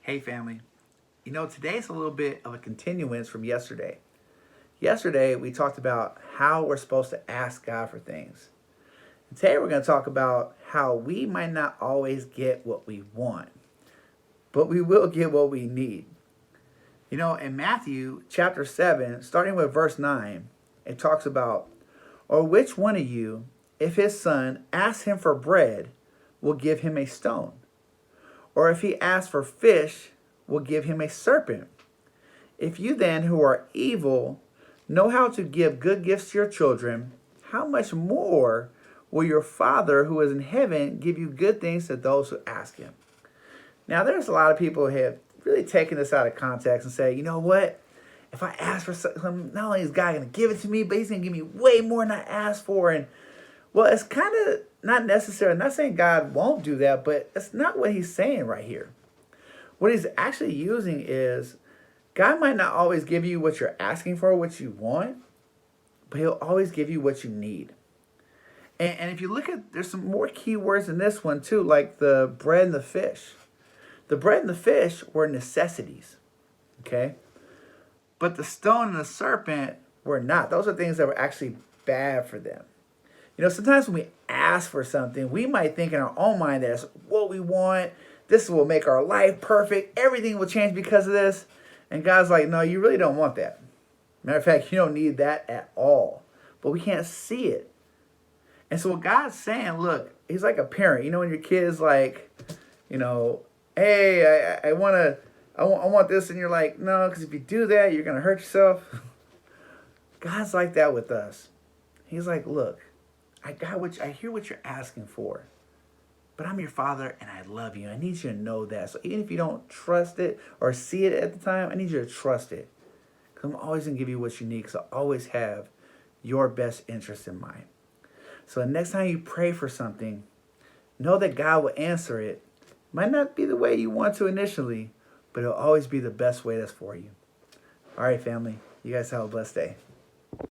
Hey family, today's a little bit of a continuance from yesterday. Yesterday we talked about how we're supposed to ask God for things. And today we're going to talk about how we might not always get what we want, but we will get what we need. In Matthew chapter 7, starting with verse 9, it talks about, or which one of you, if his son asks him for bread, will give him a stone? Or if he asks for fish, will give him a serpent? If you then, who are evil, know how to give good gifts to your children, how much more will your Father who is in heaven give you good things to those who ask him? Now, there's a lot of people who have really taken this out of context and say, you know what? If I ask for something, not only is God going to give it to me, but he's going to give me way more than I asked for. And well, it's kind of not necessary. I'm not saying God won't do that, but that's not what he's saying right here. What he's actually using is God might not always give you what you're asking for, what you want, but he'll always give you what you need. And if you look at, there's some more key words in this one too, like the bread and the fish. The bread and the fish were necessities, okay? But the stone and the serpent were not. Those are things that were actually bad for them. Sometimes when we ask for something, we might think in our own mind that's what we want. This will make our life perfect. Everything will change because of this. And God's like, no, you really don't want that. Matter of fact, you don't need that at all. But we can't see it. And so what God's saying, look, he's like a parent. When your kid's like, hey, I want this. And you're like, no, because if you do that, you're going to hurt yourself. God's like that with us. He's like, look, I hear what you're asking for, but I'm your Father and I love you. I need you to know that. So even if you don't trust it or see it at the time, I need you to trust it. Because I'm always going to give you what you need, because I always have your best interest in mind. So the next time you pray for something, know that God will answer it. Might not be the way you want to initially, but it'll always be the best way that's for you. All right, family. You guys have a blessed day.